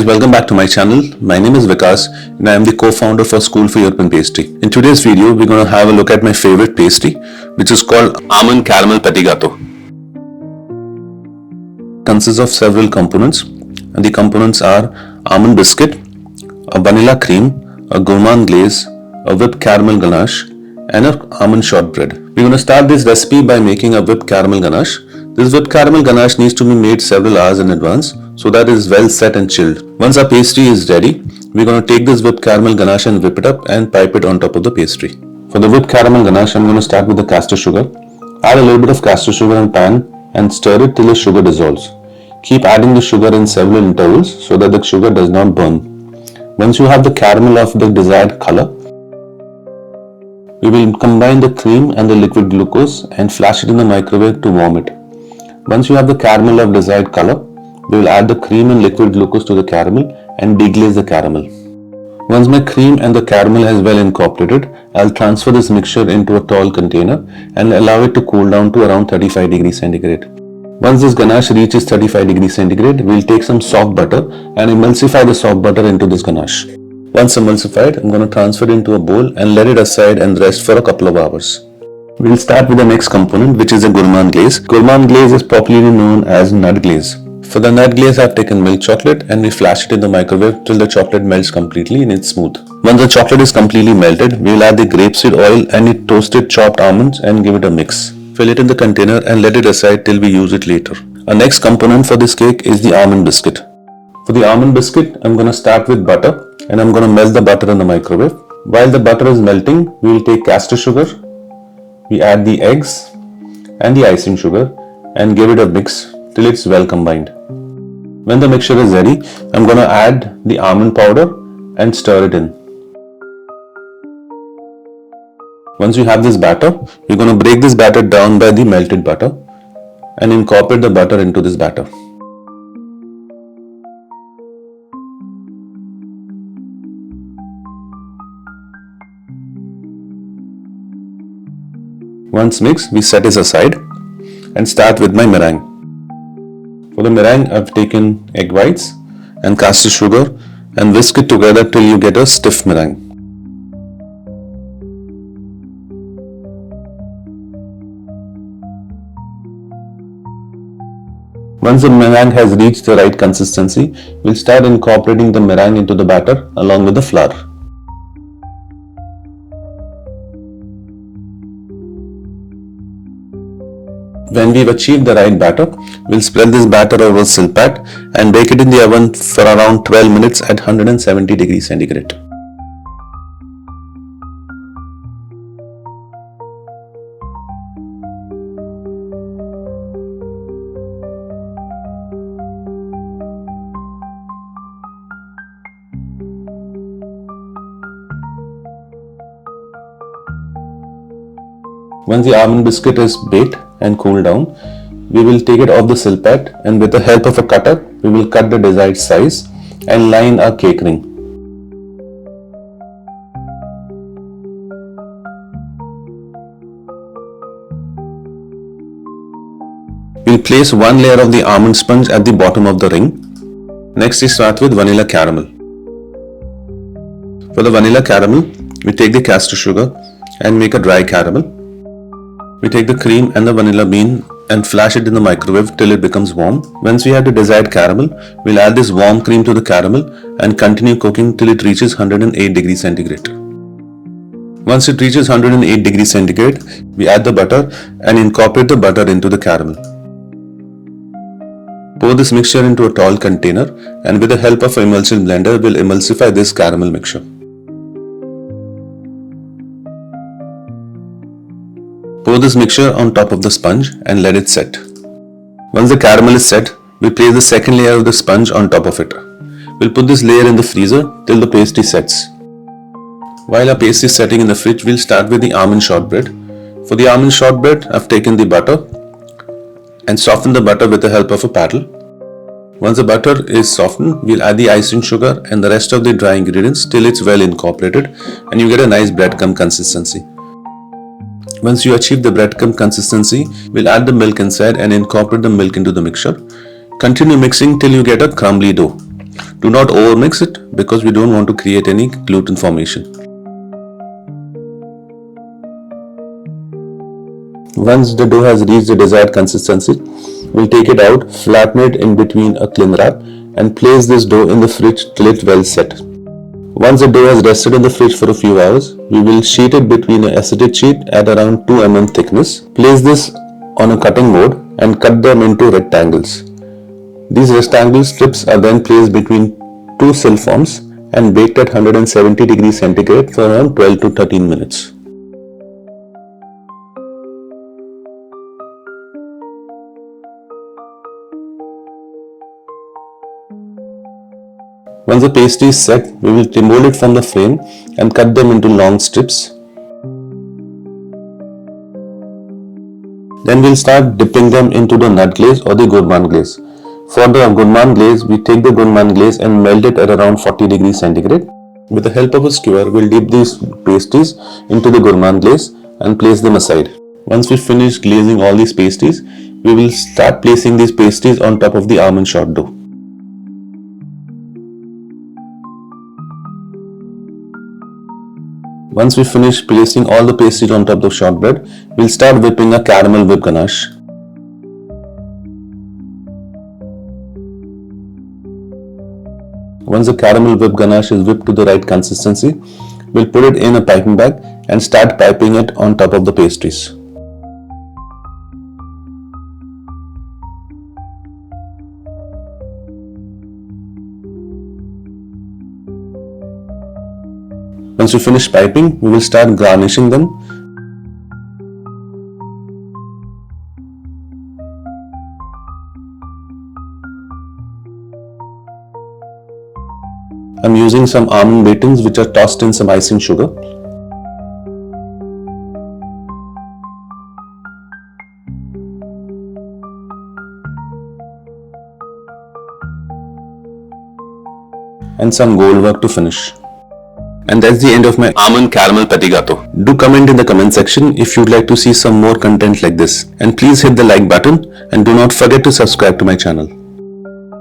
welcome back to my channel. My name is Vikas and I am the co-founder for School for European Pastry. In today's video, we're going to have a look at my favorite pastry, which is called Almond Caramel Petit Gâteaux. It consists of several components, and the components are almond biscuit, a vanilla cream, a gourmand glaze, a whipped caramel ganache, and an almond shortbread. We're going to start this recipe by making a whipped caramel ganache. This whipped caramel ganache needs to be made several hours in advance so that it is well set and chilled. Once our pastry is ready, we're going to take this whipped caramel ganache and whip it up and pipe it on top of the pastry. For the whipped caramel ganache, I'm going to start with the castor sugar. Add a little bit of castor sugar in pan and stir it till the sugar dissolves. Keep adding the sugar in several intervals so that the sugar does not burn. Once you have the caramel of the desired color, we will combine the cream and the liquid glucose and flash it in the microwave to warm it. Once you have the caramel of desired color, we will add the cream and liquid glucose to the caramel and deglaze the caramel. Once my cream and the caramel has well incorporated, I'll transfer this mixture into a tall container and allow it to cool down to around 35 degrees centigrade. Once this ganache reaches 35 degrees centigrade, we'll take some soft butter and emulsify the soft butter into this ganache. Once emulsified, I'm going to transfer it into a bowl and let it aside and rest for a couple of hours. We'll start with the next component, which is a gourmand glaze. Gourmand glaze is popularly known as nut glaze. For the nut glaze, I've taken milk chocolate and we flash it in the microwave till the chocolate melts completely and it's smooth. Once the chocolate is completely melted, we'll add the grapeseed oil and the toasted chopped almonds and give it a mix. Fill it in the container and let it aside till we use it later. Our next component for this cake is the almond biscuit. For the almond biscuit, I'm going to start with butter and I'm going to melt the butter in the microwave. While the butter is melting, we will take castor sugar. We add the eggs and the icing sugar and give it a mix till it's well combined. When the mixture is ready, I'm going to add the almond powder and stir it in. Once you have this batter, you're going to break this batter down by the melted butter and incorporate the butter into this batter. Once mixed, we set this aside and start with my meringue. For the meringue, I've taken egg whites and castor sugar and whisk it together till you get a stiff meringue. Once the meringue has reached the right consistency, we'll start incorporating the meringue into the batter along with the flour. When we've achieved the right batter, we'll spread this batter over a silpat and bake it in the oven for around 12 minutes at 170 degrees centigrade. Once the almond biscuit is baked and cooled down, we will take it off the silpat and with the help of a cutter, we will cut the desired size and line our cake ring. We'll place one layer of the almond sponge at the bottom of the ring. Next we start with vanilla caramel. For the vanilla caramel, we take the castor sugar and make a dry caramel. We take the cream and the vanilla bean and flash it in the microwave till it becomes warm. Once we have the desired caramel, we'll add this warm cream to the caramel and continue cooking till it reaches 108 degrees centigrade. Once it reaches 108 degrees centigrade, we add the butter and incorporate the butter into the caramel. Pour this mixture into a tall container and with the help of an emulsion blender, we'll emulsify this caramel mixture. Pour this mixture on top of the sponge and let it set. Once the caramel is set, we place the second layer of the sponge on top of it. We'll put this layer in the freezer till the pastry sets. While our pastry is setting in the fridge, we'll start with the almond shortbread. For the almond shortbread, I've taken the butter and softened the butter with the help of a paddle. Once the butter is softened, we'll add the icing sugar and the rest of the dry ingredients till it's well incorporated and you get a nice breadcrumb consistency. Once you achieve the breadcrumb consistency, we'll add the milk inside and incorporate the milk into the mixture. Continue mixing till you get a crumbly dough. Do not overmix it because we don't want to create any gluten formation. Once the dough has reached the desired consistency, we'll take it out, flatten it in between a cling wrap and place this dough in the fridge till it well set. Once the dough has rested in the fridge for a few hours, we will sheet it between an acetate sheet at around 2 mm thickness. Place this on a cutting board and cut them into rectangles. These rectangle strips are then placed between two sill forms and baked at 170 degrees centigrade for around 12 to 13 minutes. Once the pastry is set, we will remove it from the frame and cut them into long strips. Then we'll start dipping them into the nut glaze or the gourmand glaze. For the gourmand glaze, we take the gourmand glaze and melt it at around 40 degrees centigrade. With the help of a skewer, we'll dip these pastries into the gourmand glaze and place them aside. Once we finish glazing all these pastries, we will start placing these pastries on top of the almond short dough. Once we finish placing all the pastries on top of the shortbread, we'll start whipping a caramel whipped ganache. Once the caramel whipped ganache is whipped to the right consistency, we'll put it in a piping bag and start piping it on top of the pastries. Once we finish piping, we will start garnishing them. I'm using some almond batings which are tossed in some icing sugar. And some gold work to finish. And that's the end of my almond caramel petit gâteau. Do comment in the comment section if you'd like to see some more content like this. And please hit the like button and do not forget to subscribe to my channel.